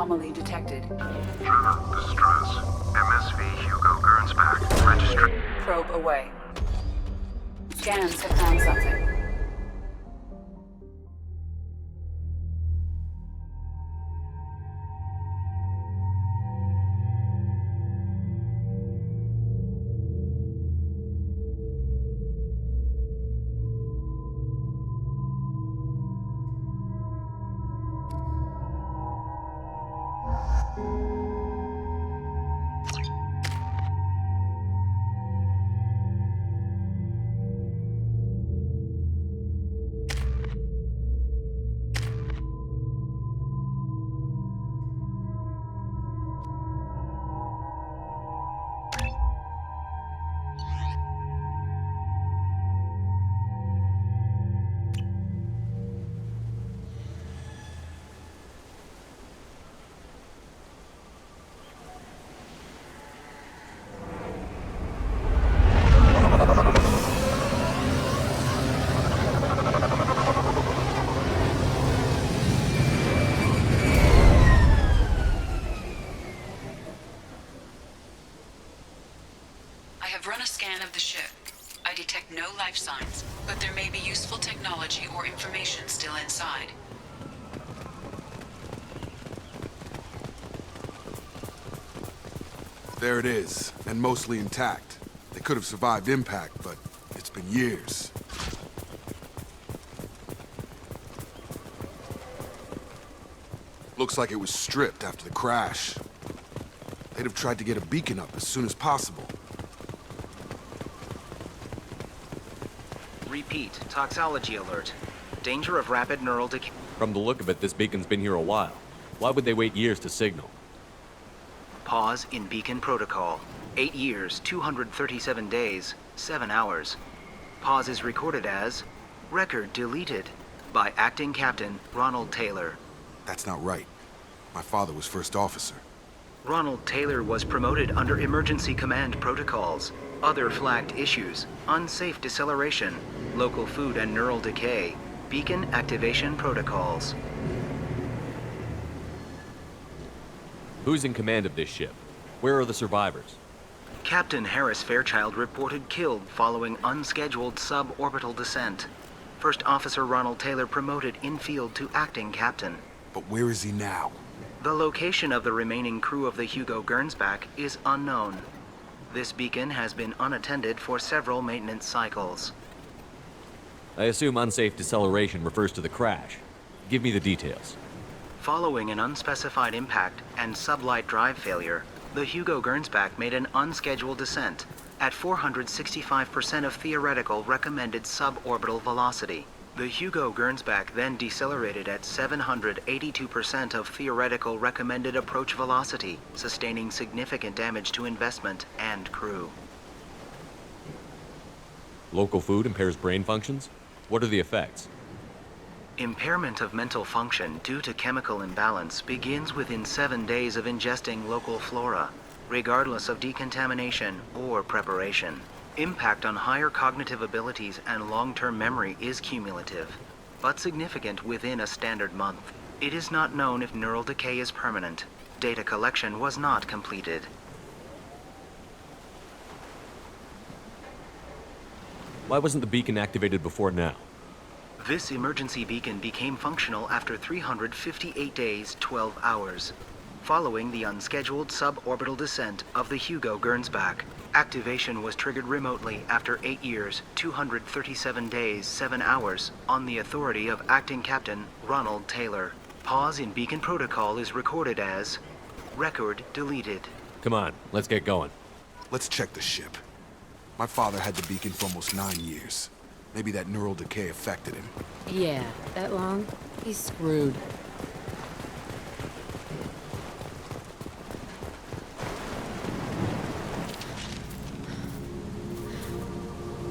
Anomaly detected. Trevor, distress. MSV Hugo Gernsback. Registry. Probe away. Scans have found something. Run a scan of the ship. I detect no life signs, but there may be useful technology or information still inside. There it is, and mostly intact. They could have survived impact, but it's been years. Looks like it was stripped after the crash. They'd have tried to get a beacon up as soon as possible. Repeat, toxology alert. Danger of rapid neural decay. From the look of it, this beacon's been here a while. Why would they wait years to signal? Pause in beacon protocol. 8 years, 237 days, 7 hours. Pause is recorded as record deleted by Acting Captain Ronald Taylor. That's not right. My father was first officer. Ronald Taylor was promoted under emergency command protocols. Other flagged issues: unsafe deceleration, local food and neural decay, beacon activation protocols. Who's in command of this ship? Where are the survivors? Captain Harris Fairchild reported killed following unscheduled suborbital descent. First Officer Ronald Taylor promoted in-field to acting captain. But where is he now? The location of the remaining crew of the Hugo Gernsback is unknown. This beacon has been unattended for several maintenance cycles. I assume unsafe deceleration refers to the crash. Give me the details. Following an unspecified impact and sublight drive failure, the Hugo Gernsback made an unscheduled descent at 465% of theoretical recommended suborbital velocity. The Hugo Gernsback then decelerated at 782% of theoretical recommended approach velocity, sustaining significant damage to investment and crew. Local food impairs brain functions? What are the effects? Impairment of mental function due to chemical imbalance begins within 7 days of ingesting local flora, regardless of decontamination or preparation. Impact on higher cognitive abilities and long-term memory is cumulative, but significant within a standard month. It is not known if neural decay is permanent. Data collection was not completed. Why wasn't the beacon activated before now? This emergency beacon became functional after 358 days, 12 hours, following the unscheduled suborbital descent of the Hugo Gernsback. Activation was triggered remotely after 8 years, 237 days, 7 hours, on the authority of Acting Captain Ronald Taylor. Pause in beacon protocol is recorded as record deleted. Come on, let's get going. Let's check the ship. My father had the beacon for almost 9 years. Maybe that neural decay affected him. Yeah, that long? He's screwed.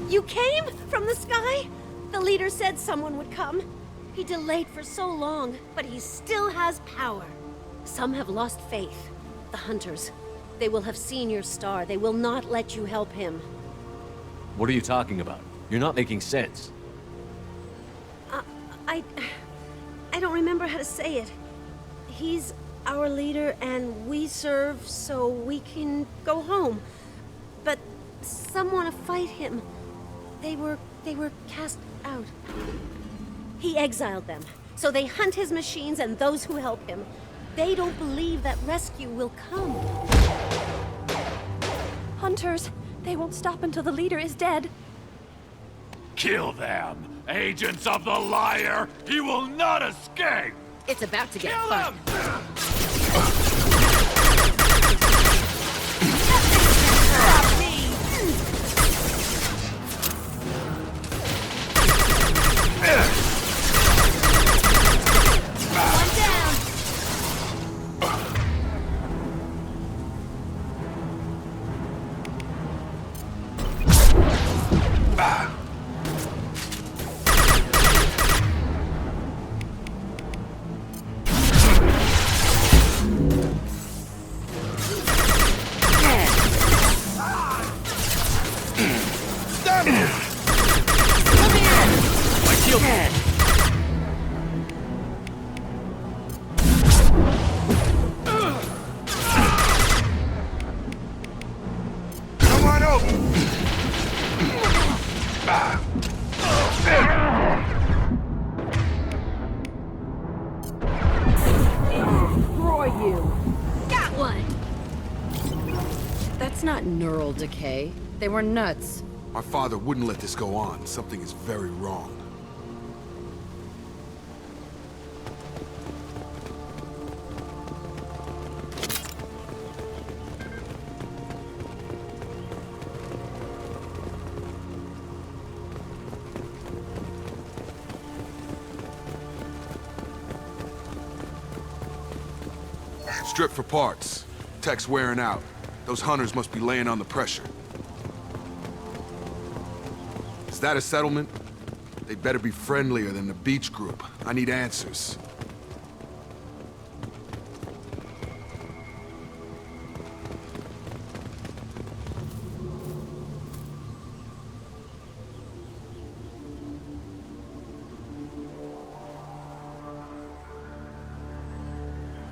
You came? From the sky? The leader said someone would come. He delayed for so long, but he still has power. Some have lost faith. The hunters. They will have seen your star. They will not let you help him. What are you talking about? You're not making sense. I don't remember how to say it. He's our leader and we serve so we can go home. But some want to fight him. They were cast out. He exiled them, so they hunt his machines and those who help him. They don't believe that rescue will come. Hunters, they won't stop until the leader is dead. Kill them! Agents of the liar! He will not escape! It's about to get Kill fun. him! Come on over! Destroy you! Got one! That's not neural decay. They were nuts. My father wouldn't let this go on. Something is very wrong. Strip for parts. Tech's wearing out. Those hunters must be laying on the pressure. Is that a settlement? They'd better be friendlier than the beach group. I need answers.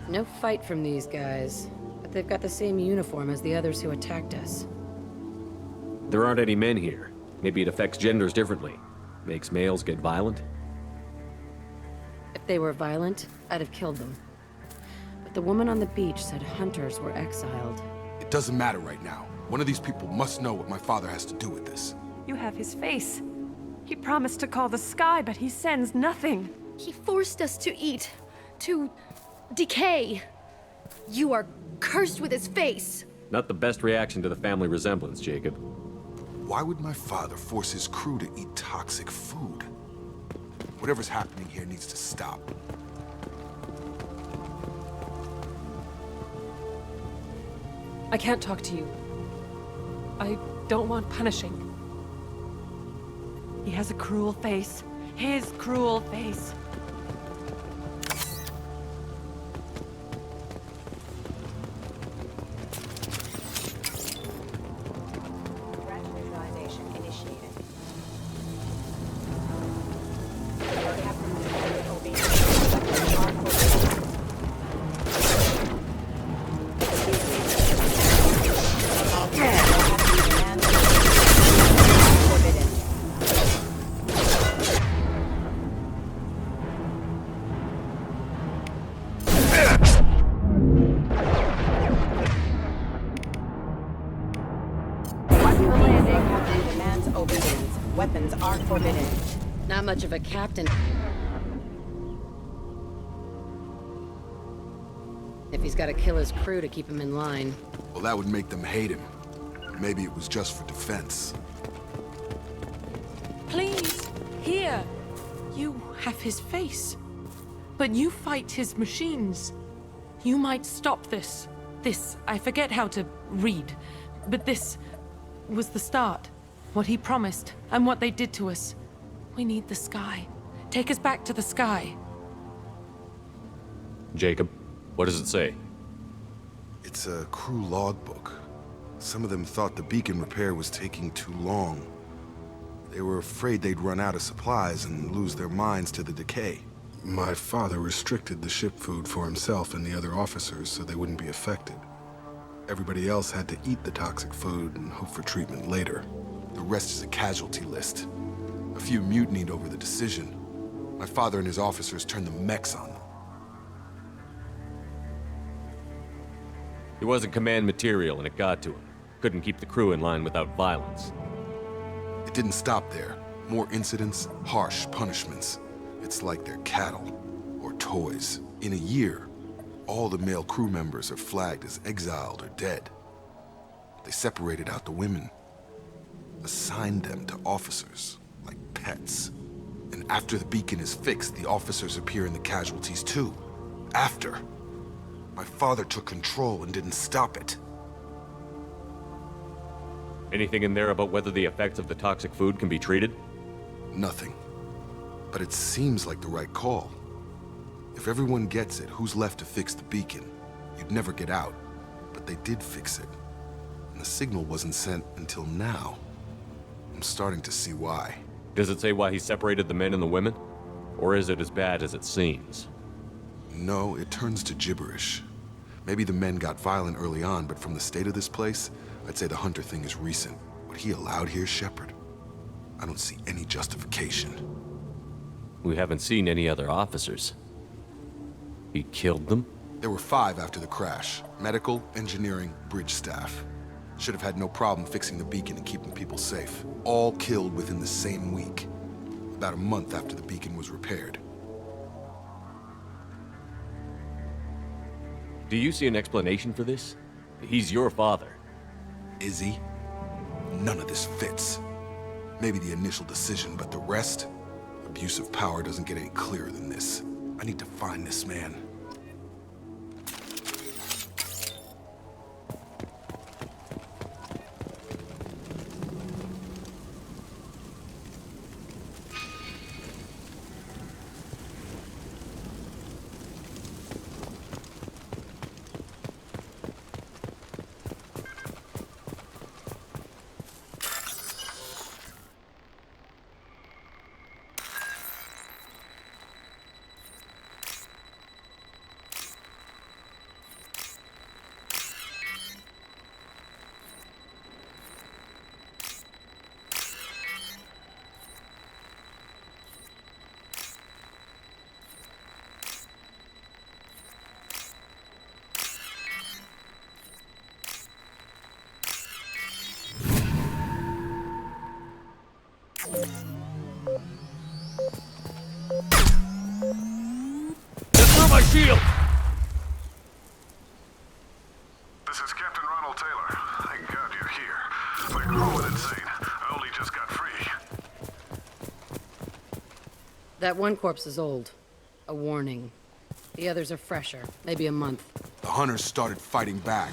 No fight from these guys, but they've got the same uniform as the others who attacked us. There aren't any men here. Maybe it affects genders differently. Makes males get violent? If they were violent, I'd have killed them. But the woman on the beach said hunters were exiled. It doesn't matter right now. One of these people must know what my father has to do with this. You have his face. He promised to call the sky, but he sends nothing. He forced us to eat, to decay. You are cursed with his face. Not the best reaction to the family resemblance, Jacob. Why would my father force his crew to eat toxic food? Whatever's happening here needs to stop. I can't talk to you. I don't want punishing. He has a cruel face. His cruel face. Weapons are forbidden. Not much of a captain. If he's got to kill his crew to keep him in line. Well, that would make them hate him. Maybe it was just for defense. Please, here. You have his face. But you fight his machines. You might stop this. This, I forget how to read. But this was the start. What he promised, and what they did to us. We need the sky. Take us back to the sky. Jacob, what does it say? It's a crew logbook. Some of them thought the beacon repair was taking too long. They were afraid they'd run out of supplies and lose their minds to the decay. My father restricted the ship food for himself and the other officers so they wouldn't be affected. Everybody else had to eat the toxic food and hope for treatment later. The rest is a casualty list. A few mutinied over the decision. My father and his officers turned the mechs on them. He wasn't command material and it got to him. Couldn't keep the crew in line without violence. It didn't stop there. More incidents, harsh punishments. It's like they're cattle or toys. In a year, all the male crew members are flagged as exiled or dead. They separated out the women, assigned them to officers like pets. And after the beacon is fixed, the officers appear in the casualties too. After. My father took control and didn't stop it. Anything in there about whether the effects of the toxic food can be treated? Nothing. But it seems like the right call. If everyone gets it, who's left to fix the beacon? You'd never get out. But they did fix it. And the signal wasn't sent until now. I'm starting to see why. Does it say why he separated the men and the women? Or is it as bad as it seems? No, it turns to gibberish. Maybe the men got violent early on, but from the state of this place, I'd say the Hunter thing is recent. What he allowed here, Shepard? I don't see any justification. We haven't seen any other officers. He killed them? There were 5 after the crash. Medical, engineering, bridge staff. Should have had no problem fixing the beacon and keeping people safe. All killed within the same week. About a month after the beacon was repaired. Do you see an explanation for this? He's your father. Is he? None of this fits. Maybe the initial decision, but the rest? Abuse of power doesn't get any clearer than this. I need to find this man. My shield! This is Captain Ronald Taylor. Thank God you're here. My crew went insane. I only just got free. That one corpse is old. A warning. The others are fresher, maybe a month. The Hunters started fighting back.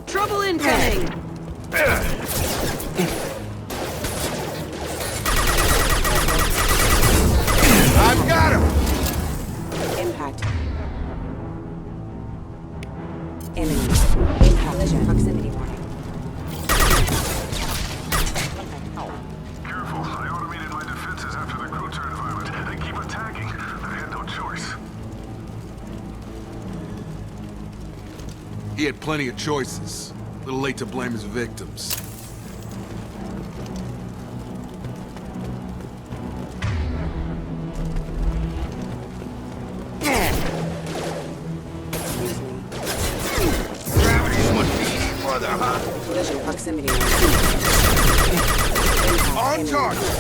Trouble incoming! I've got him! Impact. Enemy. Impact. Proximity warning. Careful. I automated my defenses after the crew turned violent. They keep attacking. I had no choice. He had plenty of choices. A little late to blame his victims. Collision proximity. On target!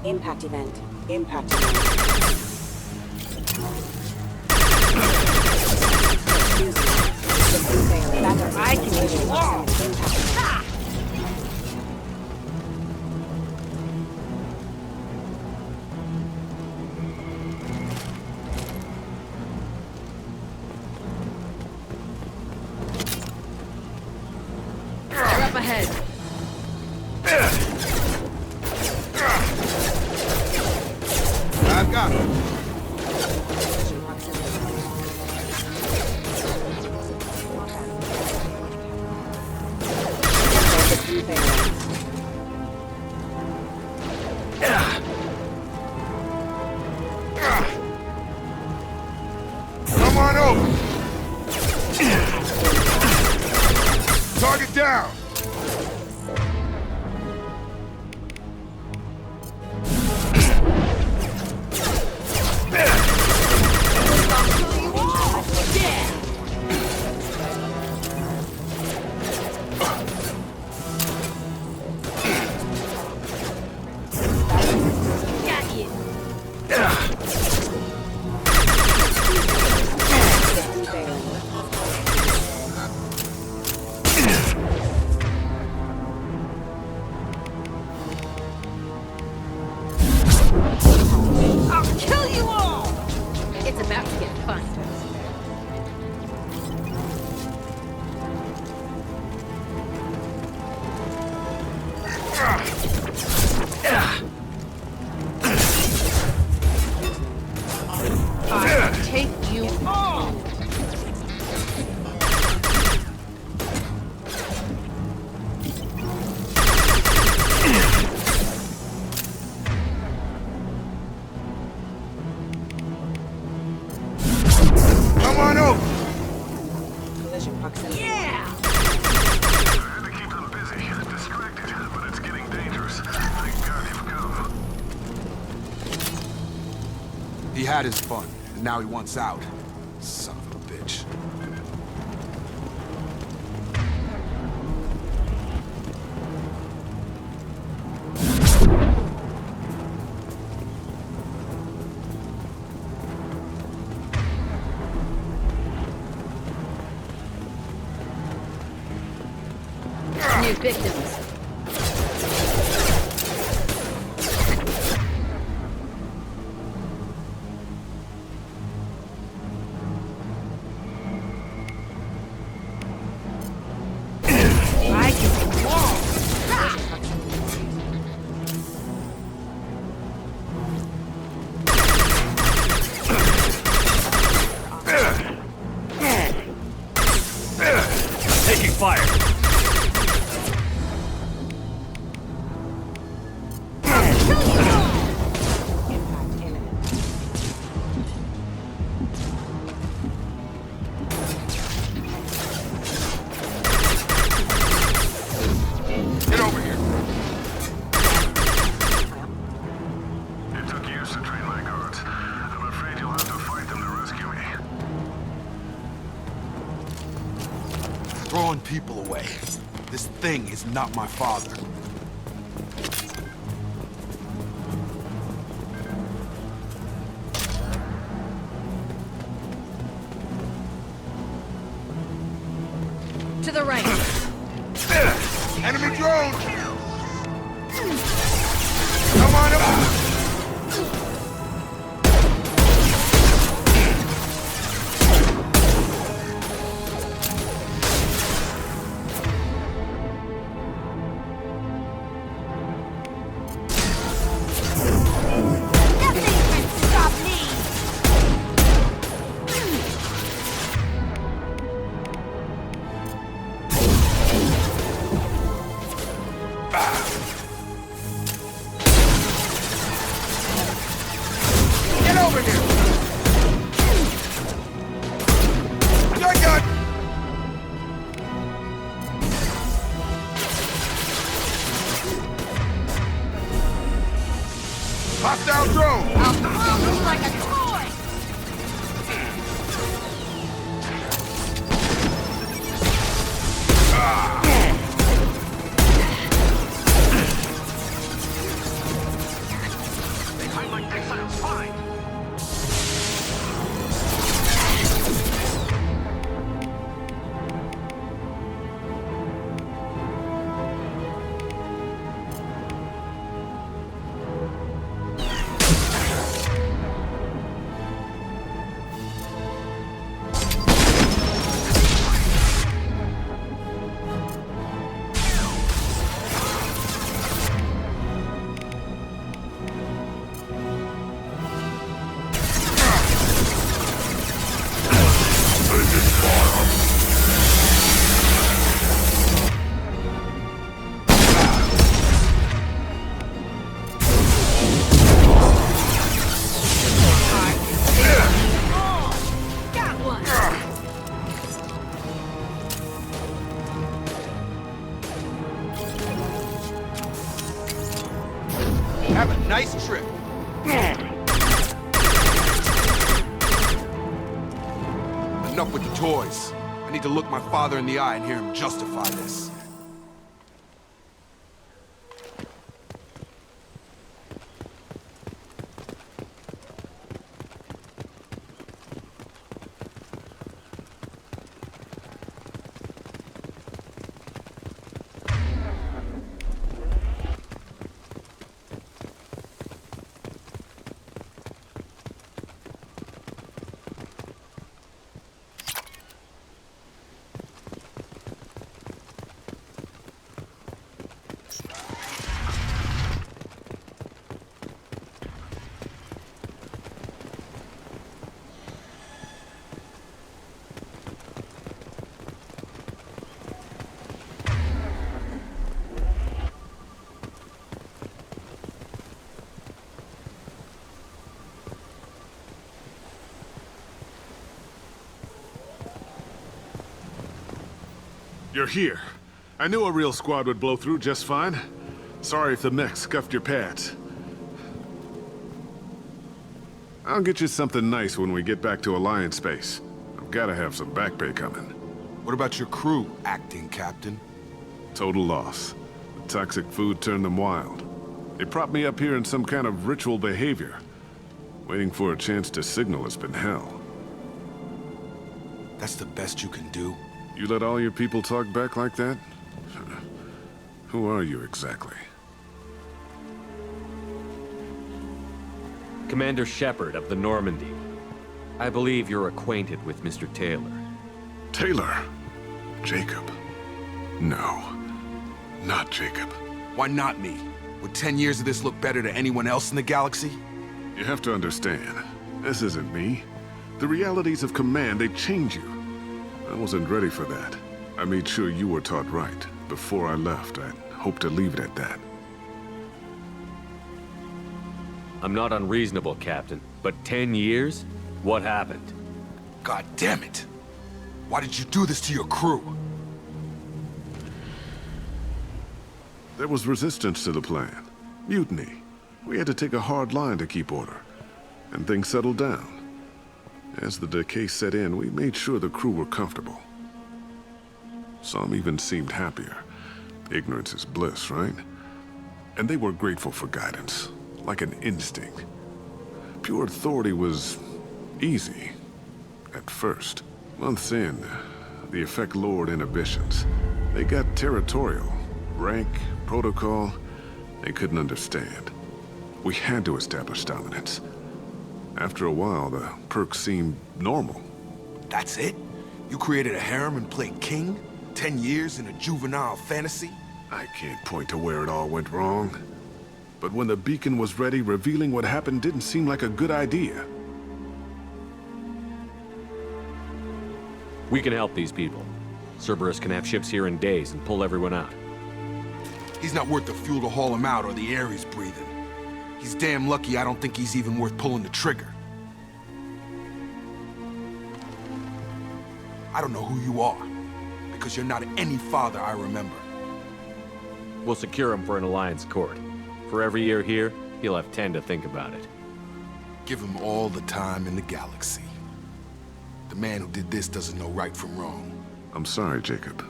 Impact event. Impact event. I can use it. Up ahead. I've got it. Come on over. Target down. It's about to get fun. I'll take you all. Come on over. Collision proximity. I had to keep them busy, distracted, but it's getting dangerous. Thank God you've come. He had his fun, and now he wants out. Son of a bitch. New victims. I can walk. Taking fire. Impact imminent. Get over here. It took years to train my guards. I'm afraid you'll have to fight them to rescue me. Throwing people away. This thing is not my father. To the right. Enemy drone! Come on up! Get over here! Shotgun! Hostile drone! I'll throw you like a toy. I like this sounds fine. Have a nice trip. Enough with the toys. I need to look my father in the eye and hear him justify this. You're here. I knew a real squad would blow through just fine. Sorry if the mech scuffed your pads. I'll get you something nice when we get back to Alliance space. I've gotta have some back pay coming. What about your crew, acting captain? Total loss. The toxic food turned them wild. They propped me up here in some kind of ritual behavior. Waiting for a chance to signal has been hell. That's the best you can do? You let all your people talk back like that? Who are you exactly? Commander Shepard of the Normandy. I believe you're acquainted with Mr. Taylor. Taylor? Jacob? No. Not Jacob. Why not me? Would 10 years of this look better to anyone else in the galaxy? You have to understand, this isn't me. The realities of command, they change you. I wasn't ready for that. I made sure you were taught right. Before I left, I hoped to leave it at that. I'm not unreasonable, Captain, but 10 years? What happened? God damn it! Why did you do this to your crew? There was resistance to the plan. Mutiny. We had to take a hard line to keep order. And things settled down. As the decay set in, we made sure the crew were comfortable. Some even seemed happier. Ignorance is bliss, right? And they were grateful for guidance, like an instinct. Pure authority was easy, at first. Months in, the effect lowered inhibitions. They got territorial. Rank, protocol, they couldn't understand. We had to establish dominance. After a while, the perks seemed normal. That's it? You created a harem and played king? 10 years in a juvenile fantasy? I can't point to where it all went wrong. But when the beacon was ready, revealing what happened didn't seem like a good idea. We can help these people. Cerberus can have ships here in days and pull everyone out. He's not worth the fuel to haul him out or the air he's breathing. He's damn lucky I don't think he's even worth pulling the trigger. I don't know who you are, because you're not any father I remember. We'll secure him for an Alliance court. For every year here, he'll have 10 to think about it. Give him all the time in the galaxy. The man who did this doesn't know right from wrong. I'm sorry, Jacob.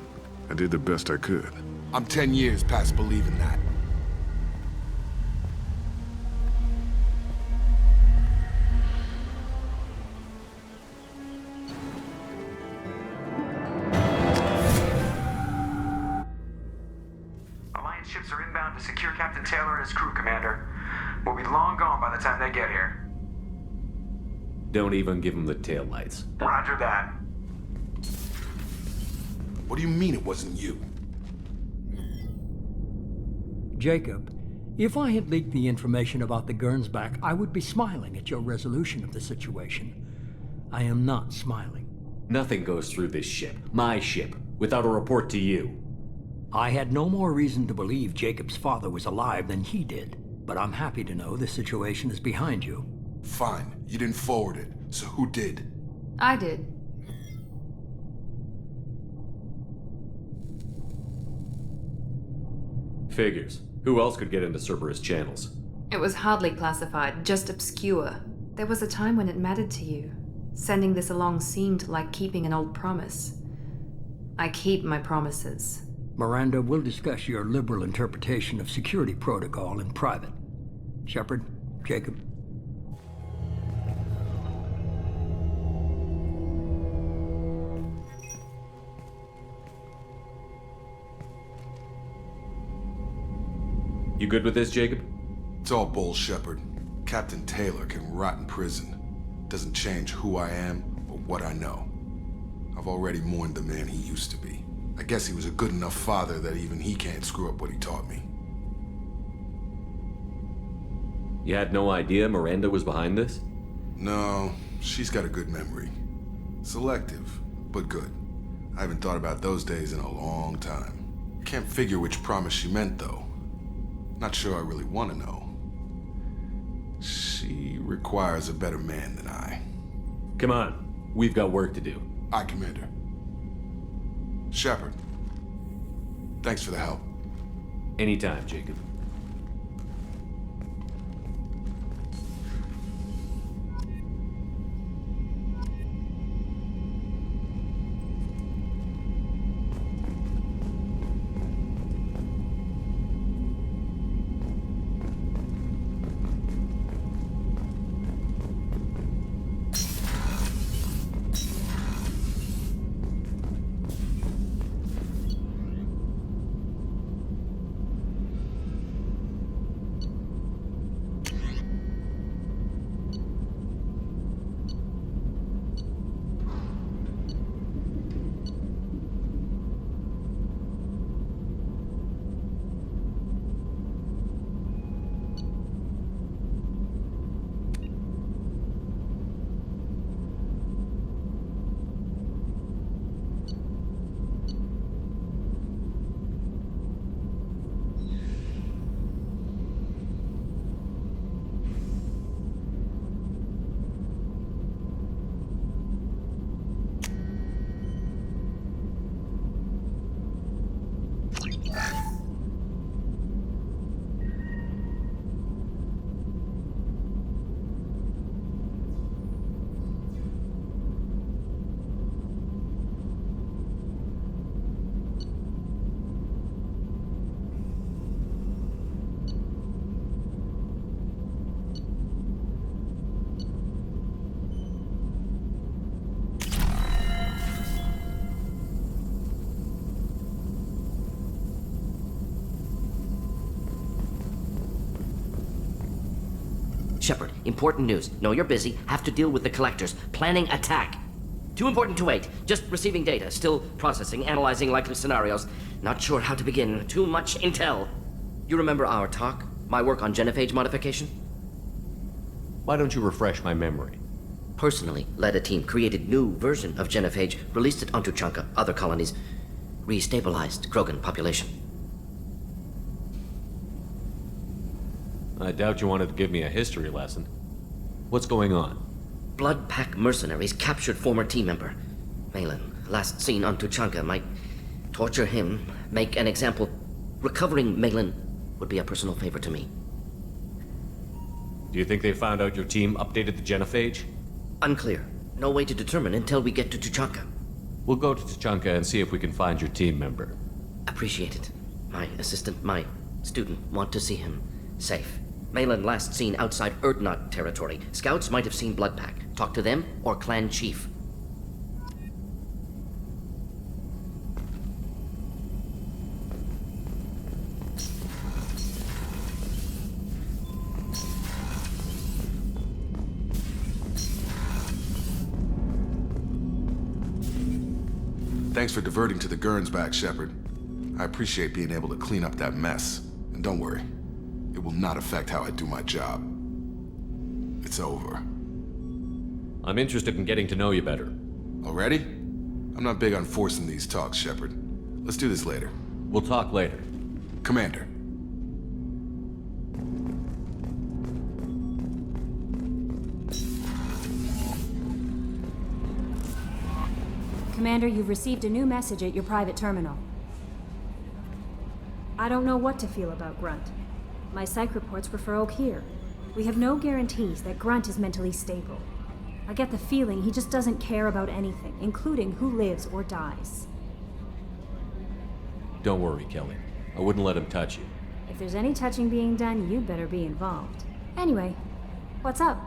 I did the best I could. I'm 10 years past believing that. Alliance ships are inbound to secure Captain Taylor and his crew, Commander. We'll be long gone by the time they get here. Don't even give him the taillights. Roger that. What do you mean it wasn't you? Jacob, if I had leaked the information about the Gernsback, I would be smiling at your resolution of the situation. I am not smiling. Nothing goes through this ship, my ship, without a report to you. I had no more reason to believe Jacob's father was alive than he did, but I'm happy to know the situation is behind you. Fine, you didn't forward it, so who did? I did. Figures. Who else could get into Cerberus channels? It was hardly classified, just obscure. There was a time when it mattered to you. Sending this along seemed like keeping an old promise. I keep my promises. Miranda, we'll discuss your liberal interpretation of security protocol in private. Shepard, Jacob. You good with this, Jacob? It's all bull, Shepard. Captain Taylor can rot in prison. Doesn't change who I am or what I know. I've already mourned the man he used to be. I guess he was a good enough father that even he can't screw up what he taught me. You had no idea Miranda was behind this? No, she's got a good memory. Selective, but good. I haven't thought about those days in a long time. Can't figure which promise she meant, though. Not sure I really want to know. She requires a better man than I. Come on, we've got work to do. Aye, Commander. Shepard, thanks for the help. Anytime, Jacob. Shepard, important news. Know you're busy. Have to deal with the collectors. Planning attack. Too important to wait. Just receiving data. Still processing, analyzing likely scenarios. Not sure how to begin. Too much intel. You remember our talk? My work on genophage modification? Why don't you refresh my memory? Personally, led a team, created new version of genophage, released it onto Chunka, other colonies, restabilized Krogan population. I doubt you wanted to give me a history lesson. What's going on? Blood Pack mercenaries captured former team member. Malin, last seen on Tuchanka, might torture him, make an example. Recovering Malin would be a personal favor to me. Do you think they found out your team updated the genophage? Unclear. No way to determine until we get to Tuchanka. We'll go to Tuchanka and see if we can find your team member. Appreciate it. My assistant, my student, want to see him safe. Malin last seen outside Erdnot territory. Scouts might have seen Bloodpack. Talk to them or clan chief. Thanks for diverting to the Gernsback, Shepard. I appreciate being able to clean up that mess. And don't worry, it will not affect how I do my job. It's over. I'm interested in getting to know you better. Already? I'm not big on forcing these talks, Shepard. Let's do this later. We'll talk later. Commander. Commander, you've received a new message at your private terminal. I don't know what to feel about Grunt. My psych reports refer Oak here. We have no guarantees that Grunt is mentally stable. I get the feeling he just doesn't care about anything, including who lives or dies. Don't worry, Kelly. I wouldn't let him touch you. If there's any touching being done, you'd better be involved. Anyway, what's up?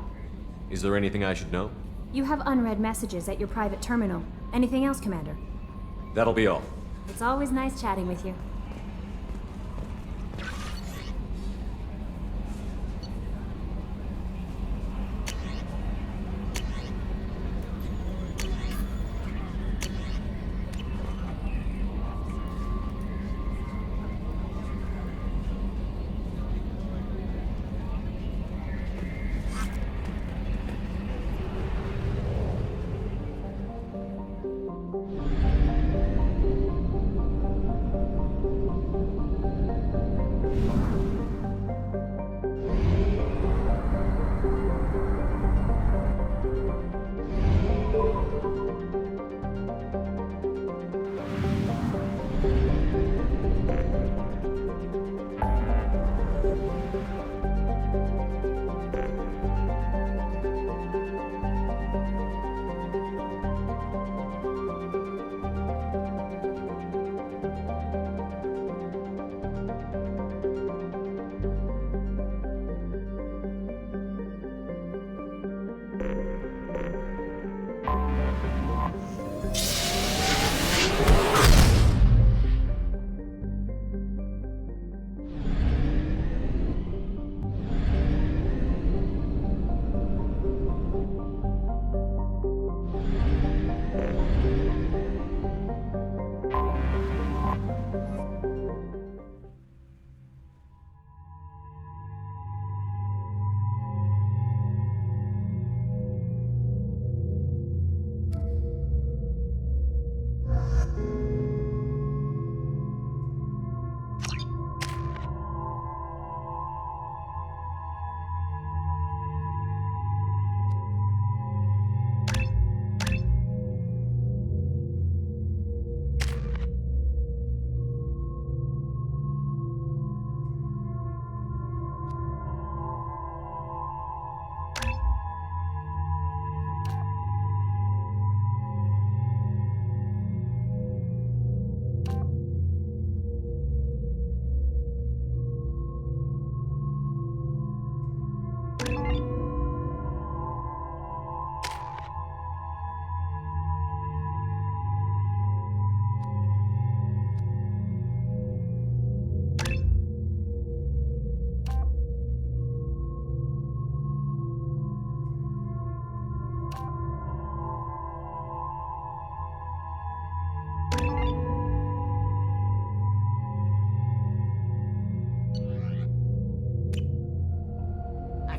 Is there anything I should know? You have unread messages at your private terminal. Anything else, Commander? That'll be all. It's always nice chatting with you.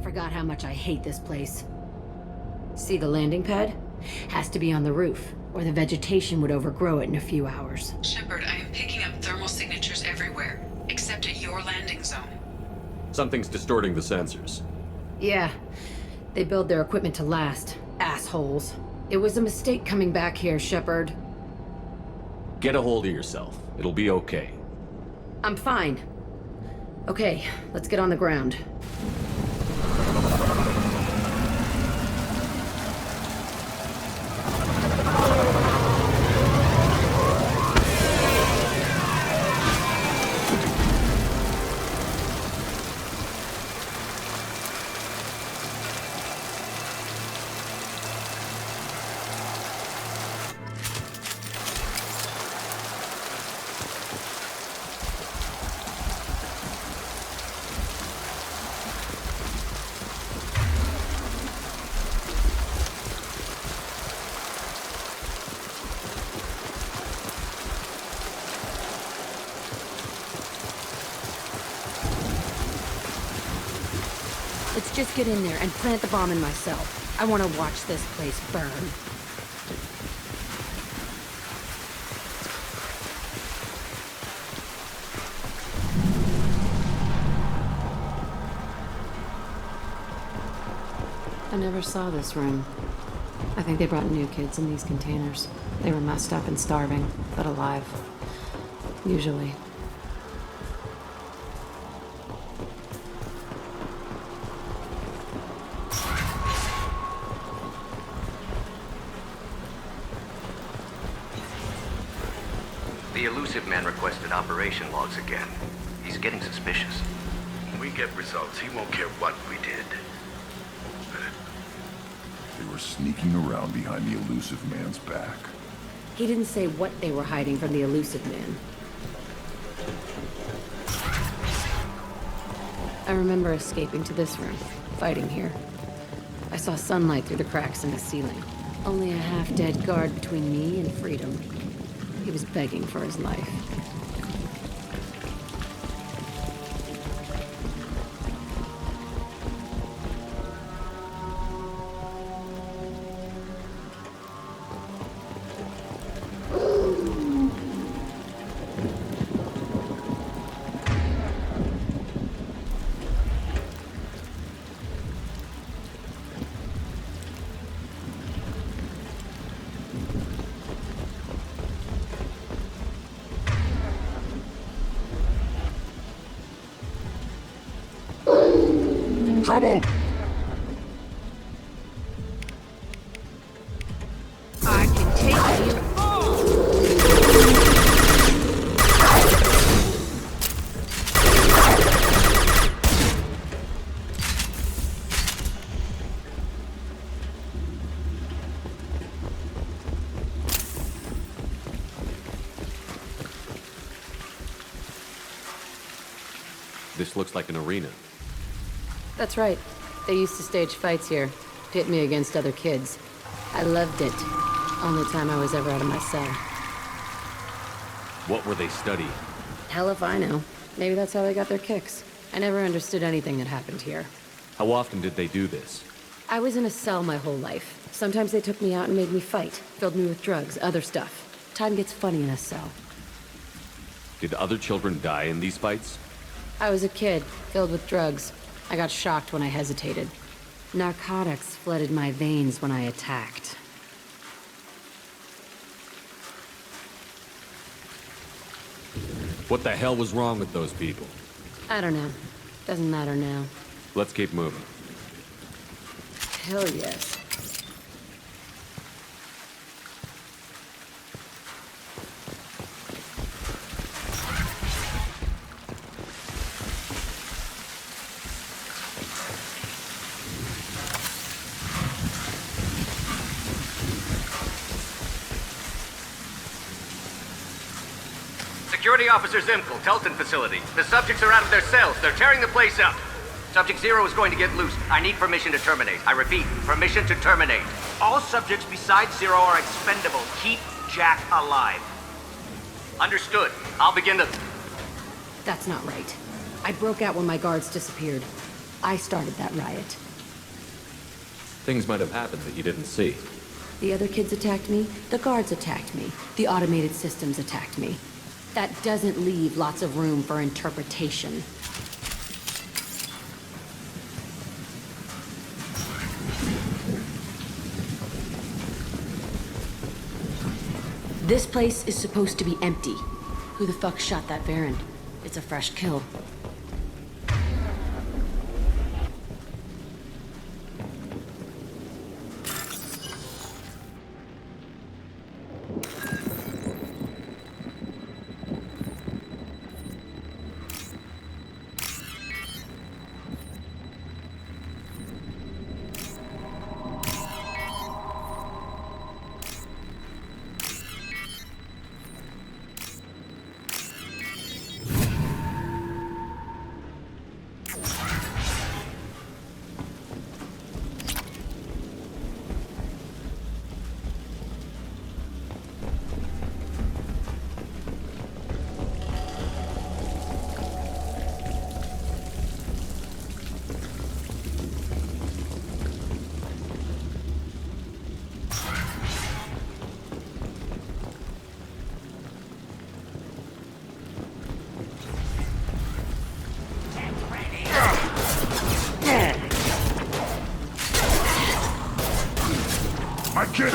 Forgot how much I hate this place. See the landing pad? Has to be on the roof, or the vegetation would overgrow it in a few hours. Shepard, I am picking up thermal signatures everywhere, except at your landing zone. Something's distorting the sensors. Yeah, they build their equipment to last. Assholes. It was a mistake coming back here, Shepard. Get a hold of yourself. It'll be okay. I'm fine. Okay, let's get on the ground. Let's just get in there and plant the bomb in myself. I want to watch this place burn. I never saw this room. I think they brought new kids in these containers. They were messed up and starving, but alive. Usually. elusive man requested operation logs again. He's getting suspicious. When we get results, he won't care what we did. They were sneaking around behind the elusive man's back. He didn't say what they were hiding from the elusive man. I remember escaping to this room, fighting here. I saw sunlight through the cracks in the ceiling. Only a half-dead guard between me and freedom. He was begging for his life. Trouble! I can take you. This looks like an arena. That's right. They used to stage fights here, pit me against other kids. I loved it. Only time I was ever out of my cell. What were they studying? Hell if I know. Maybe that's how they got their kicks. I never understood anything that happened here. How often did they do this? I was in a cell my whole life. Sometimes they took me out and made me fight, filled me with drugs, other stuff. Time gets funny in a cell. Did other children die in these fights? I was a kid, filled with drugs. I got shocked when I hesitated. Narcotics flooded my veins when I attacked. What the hell was wrong with those people? I don't know. Doesn't matter now. Let's keep moving. Hell yes. Security Officer Zimkel, Telton facility. The subjects are out of their cells. They're tearing the place up. Subject Zero is going to get loose. I need permission to terminate. I repeat, permission to terminate. All subjects besides Zero are expendable. Keep Jack alive. Understood. I'll begin to... That's not right. I broke out when my guards disappeared. I started that riot. Things might have happened that you didn't see. The other kids attacked me. The guards attacked me. The automated systems attacked me. That doesn't leave lots of room for interpretation. This place is supposed to be empty. Who the fuck shot that Baron? It's a fresh kill. My kid!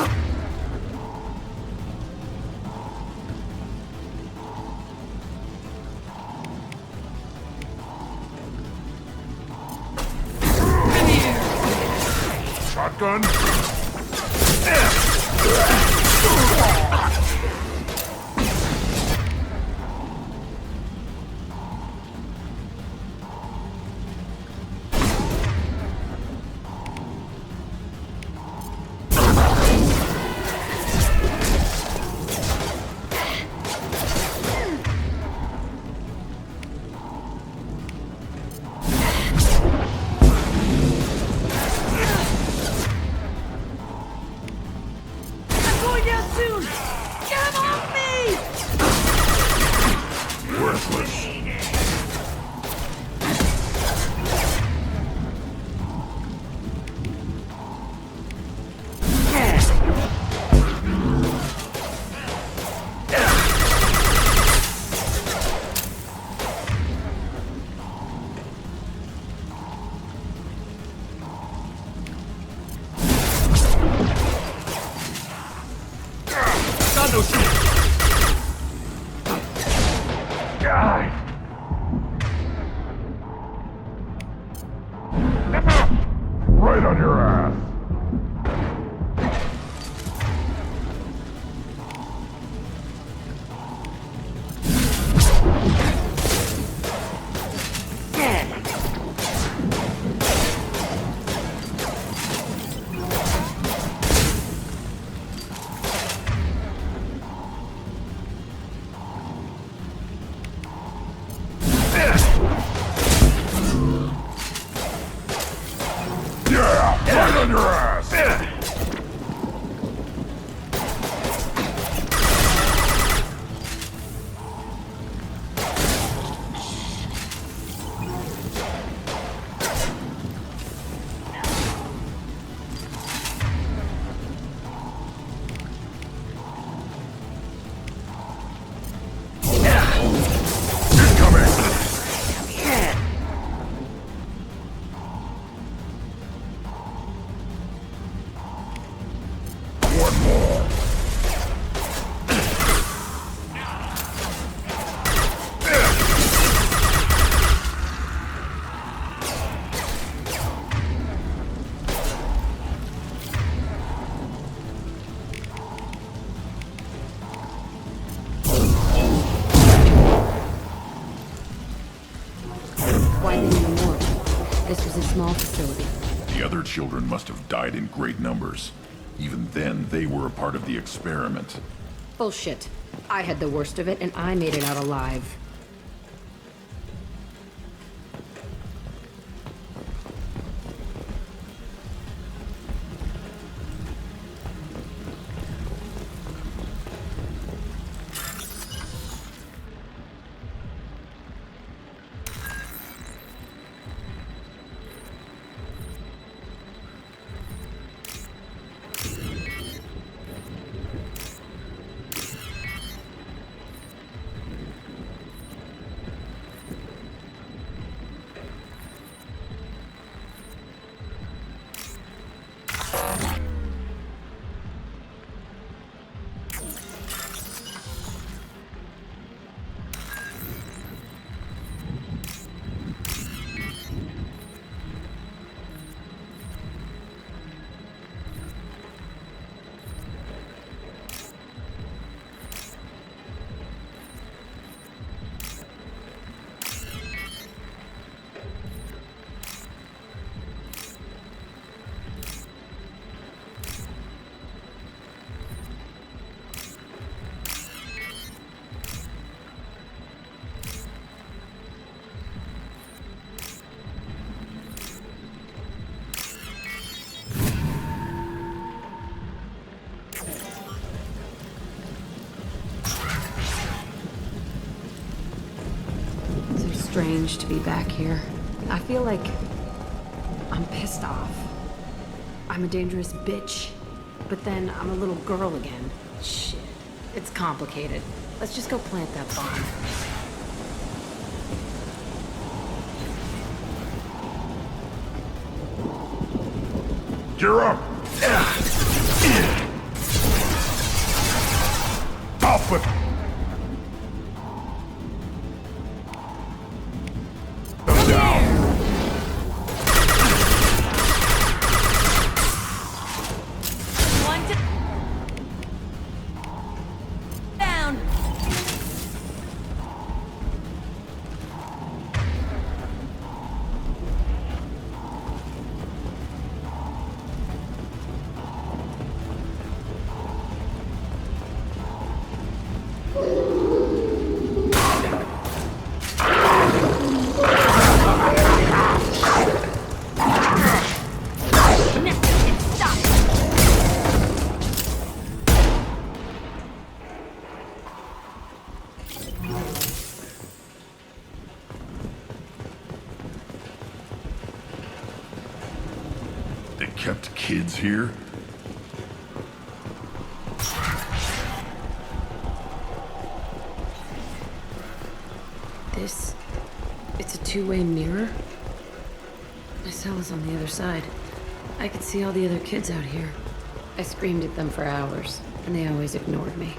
Shotgun! right on your ass. Right on your ass! Why didn't you more? This was a small facility. The other children must have died in great numbers. Even then, they were a part of the experiment. Bullshit. I had the worst of it, and I made it out alive. Strange to be back here. I feel like I'm pissed off. I'm a dangerous bitch, but then I'm a little girl again. Shit. It's complicated. Let's just go plant that bomb. Gear up! Off with... They kept kids here? It's a two-way mirror? My cell is on the other side. I could see all the other kids out here. I screamed at them for hours, and they always ignored me.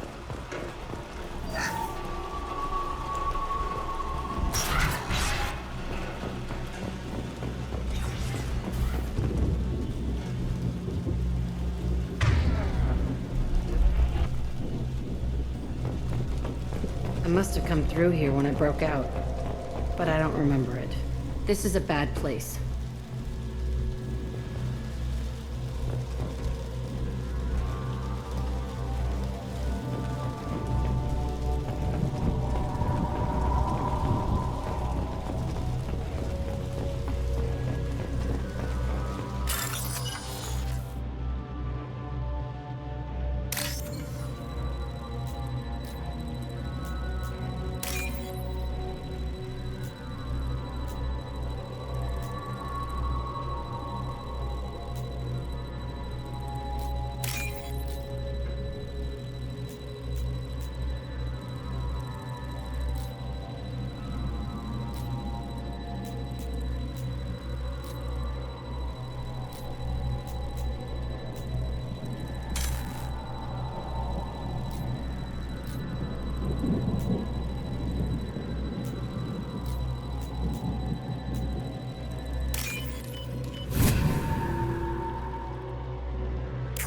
must have come through here when I broke out, but I don't remember it. This is a bad place.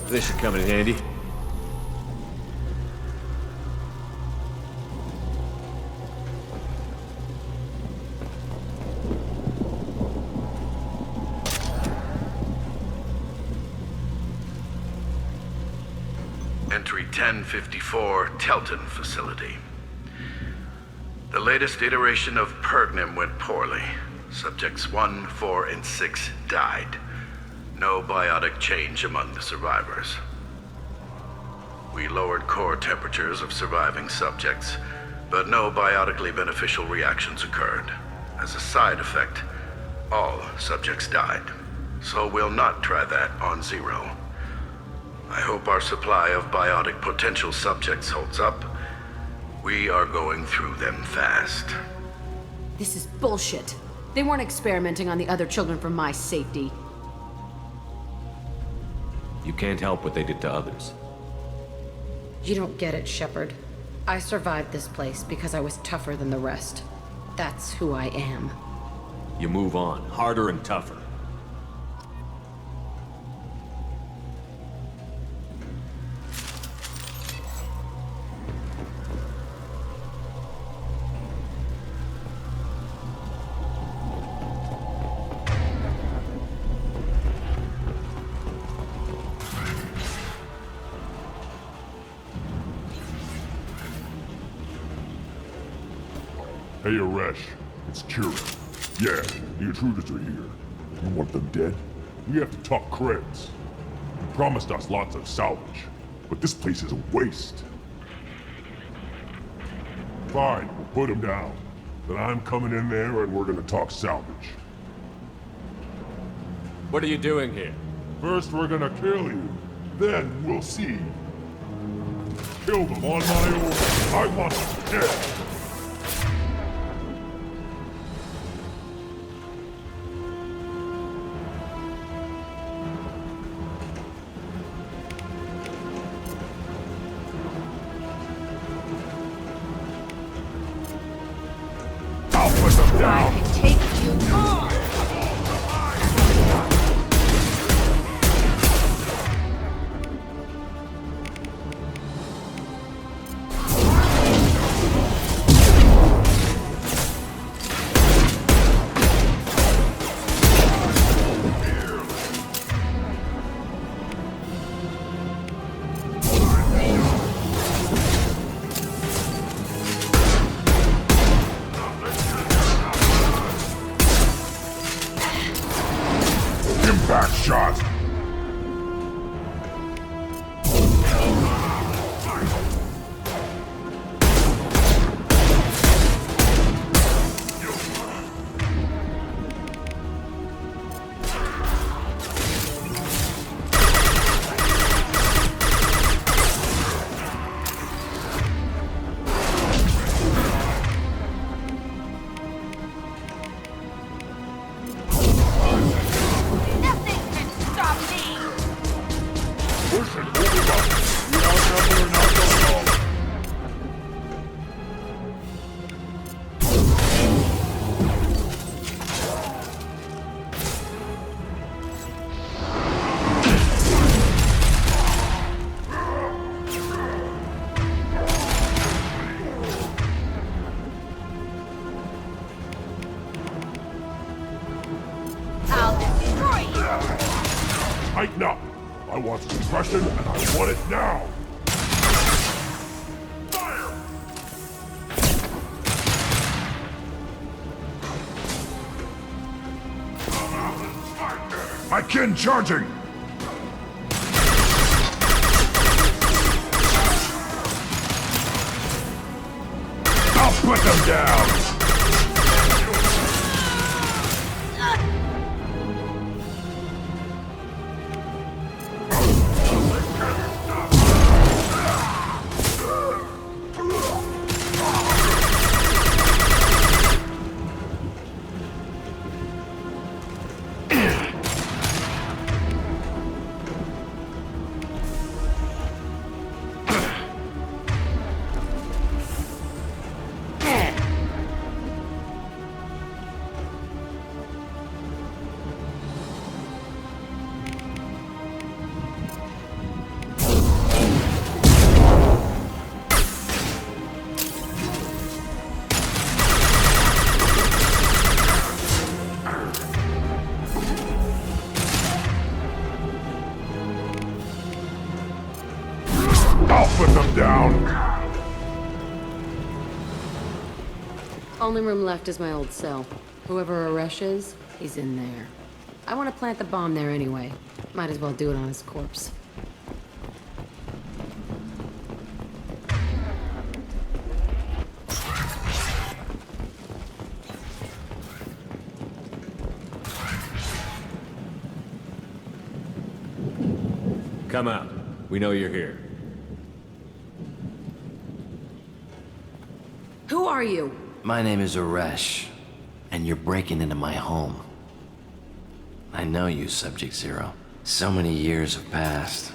This should come in handy. Entry 1054, Telton facility. The latest iteration of Pergnim went poorly. Subjects 1, 4, and 6 died. No biotic change among the survivors. We lowered core temperatures of surviving subjects, but no biotically beneficial reactions occurred. As a side effect, all subjects died. So we'll not try that on Zero. I hope our supply of biotic potential subjects holds up. We are going through them fast. This is bullshit. They weren't experimenting on the other children for my safety. You can't help what they did to others. You don't get it, Shepard. I survived this place because I was tougher than the rest. That's who I am. You move on, harder and tougher. Hey, Aresh. It's Kira. Yeah, the intruders are here. You want them dead? We have to talk creds. You promised us lots of salvage, but this place is a waste. Fine, we'll put them down. Then I'm coming in there and we're gonna talk salvage. What are you doing here? First we're gonna kill you. Then we'll see. Kill them on my own. I want them dead. I can take you on! Impact shot! Nothing can stop Tighten up. I want suppression, and I want it now. My kin charging! I'll put them down! Only room left is my old cell. Whoever Aresh is, he's in there. I want to plant the bomb there anyway. Might as well do it on his corpse. Come out. We know you're here. Who are you? My name is Aresh, and you're breaking into my home. I know you, Subject Zero. So many years have passed,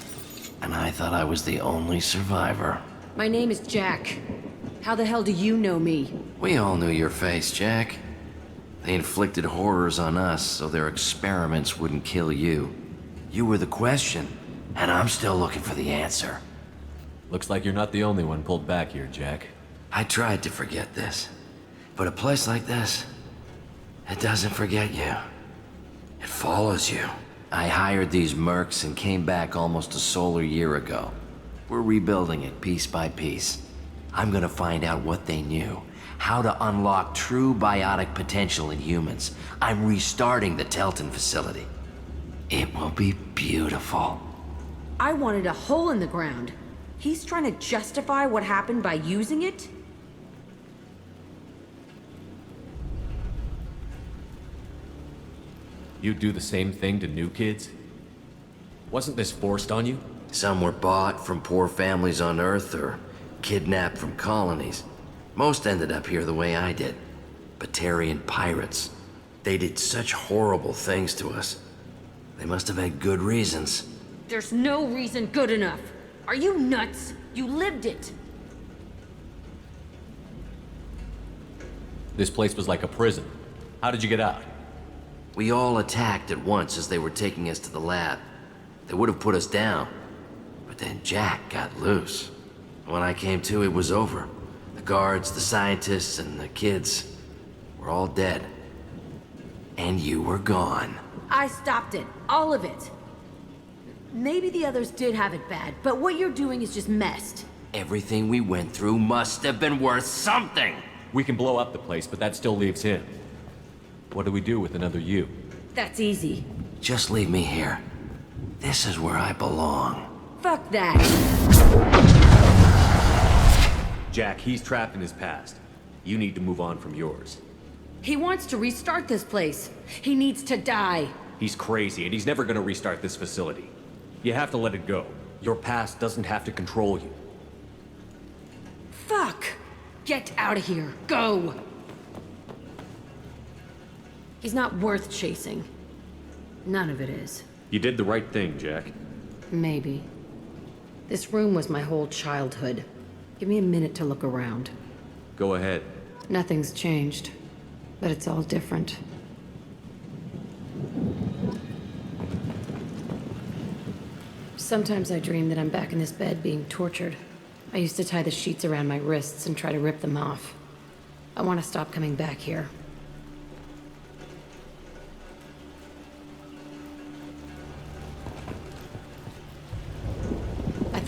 and I thought I was the only survivor. My name is Jack. How the hell do you know me? We all knew your face, Jack. They inflicted horrors on us so their experiments wouldn't kill you. You were the question, and I'm still looking for the answer. Looks like you're not the only one pulled back here, Jack. I tried to forget this. But a place like this, it doesn't forget you. It follows you. I hired these mercs and came back almost a solar year ago. We're rebuilding it piece by piece. I'm gonna find out what they knew, how to unlock true biotic potential in humans. I'm restarting the Telton facility. It will be beautiful. I wanted a hole in the ground. He's trying to justify what happened by using it? You'd do the same thing to new kids? Wasn't this forced on you? Some were bought from poor families on Earth or kidnapped from colonies. Most ended up here the way I did. Batarian pirates. They did such horrible things to us. They must have had good reasons. There's no reason good enough. Are you nuts? You lived it. This place was like a prison. How did you get out? We all attacked at once as they were taking us to the lab. They would have put us down. But then Jack got loose. When I came to, it was over. The guards, the scientists, and the kids were all dead. And you were gone. I stopped it. All of it. Maybe the others did have it bad, but what you're doing is just messed. Everything we went through must have been worth something! We can blow up the place, but that still leaves him. What do we do with another you? That's easy. Just leave me here. This is where I belong. Fuck that. Jack, he's trapped in his past. You need to move on from yours. He wants to restart this place. He needs to die. He's crazy, and he's never gonna restart this facility. You have to let it go. Your past doesn't have to control you. Fuck! Get out of here. Go! He's not worth chasing. None of it is. You did the right thing, Jack. Maybe. This room was my whole childhood. Give me a minute to look around. Go ahead. Nothing's changed, but it's all different. Sometimes I dream that I'm back in this bed being tortured. I used to tie the sheets around my wrists and try to rip them off. I want to stop coming back here.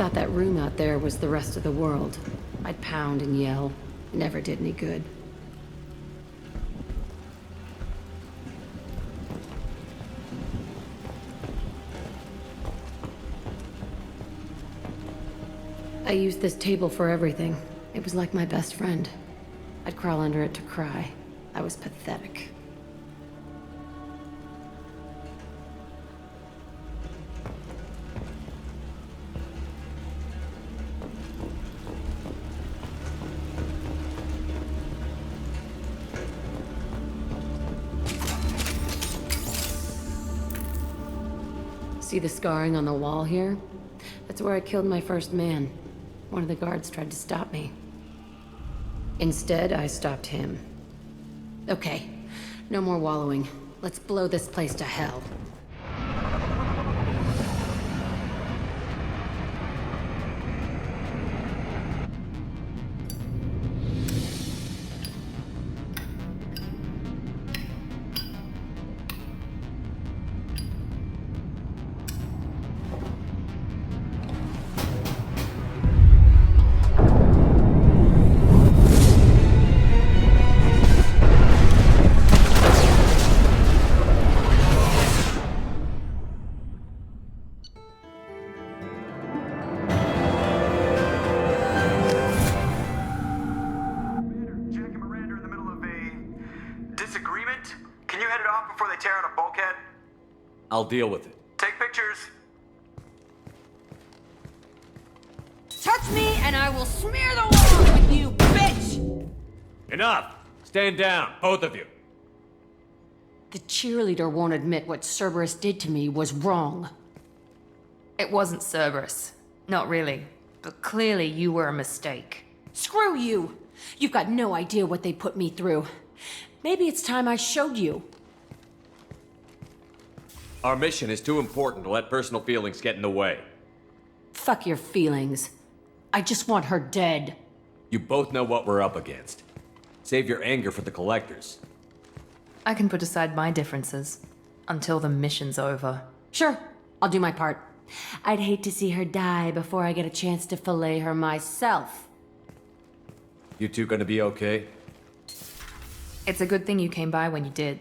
thought that room out there was the rest of the world. I'd pound and yell. Never did any good. I used this table for everything. It was like my best friend. I'd crawl under it to cry. I was pathetic. See the scarring on the wall here? That's where I killed my first man. One of the guards tried to stop me. Instead, I stopped him. Okay, no more wallowing. Let's blow this place to hell. I'll deal with it. Take pictures. Touch me and I will smear the wall with you, bitch! Enough! Stand down, both of you. The cheerleader won't admit what Cerberus did to me was wrong. It wasn't Cerberus. Not really. But clearly you were a mistake. Screw you! You've got no idea what they put me through. Maybe it's time I showed you. Our mission is too important to let personal feelings get in the way. Fuck your feelings. I just want her dead. You both know what we're up against. Save your anger for the collectors. I can put aside my differences until the mission's over. Sure, I'll do my part. I'd hate to see her die before I get a chance to fillet her myself. You two gonna be okay? It's a good thing you came by when you did.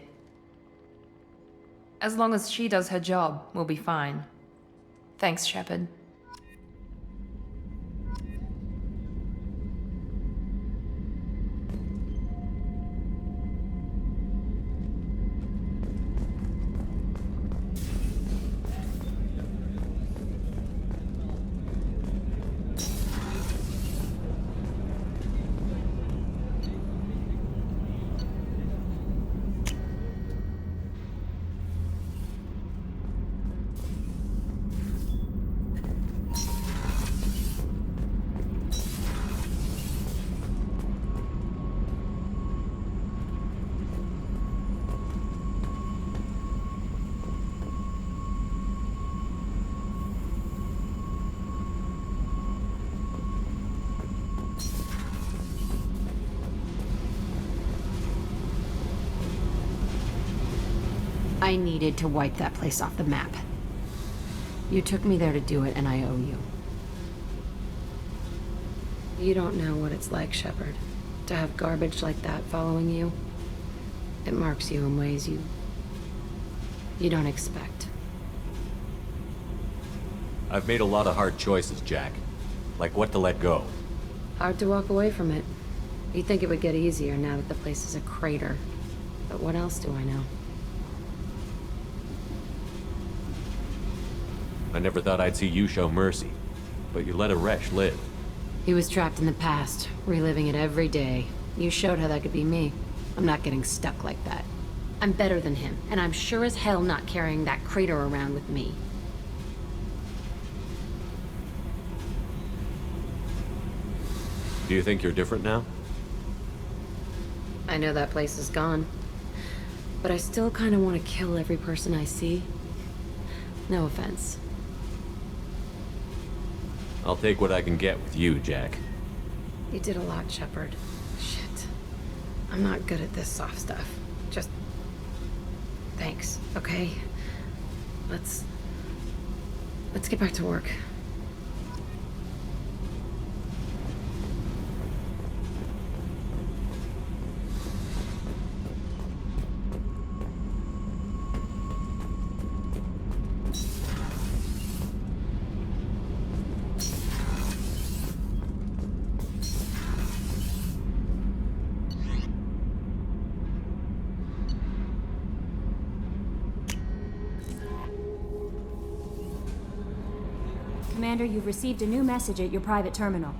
As long as she does her job, we'll be fine. Thanks, Shepard. I needed to wipe that place off the map. You took me there to do it, and I owe you. You don't know what it's like, Shepard, to have garbage like that following you. It marks you in ways you don't expect. I've made a lot of hard choices, Jack. Like what to let go. Hard to walk away from it. You'd think it would get easier now that the place is a crater. But what else do I know? I never thought I'd see you show mercy, but you let Aresh live. He was trapped in the past, reliving it every day. You showed how that could be me. I'm not getting stuck like that. I'm better than him, and I'm sure as hell not carrying that crater around with me. Do you think you're different now? I know that place is gone, but I still kind of want to kill every person I see. No offense. I'll take what I can get with you, Jack. You did a lot, Shepard. Shit. I'm not good at this soft stuff. Just... thanks, okay? Let's get back to work. Commander, you've received a new message at your private terminal.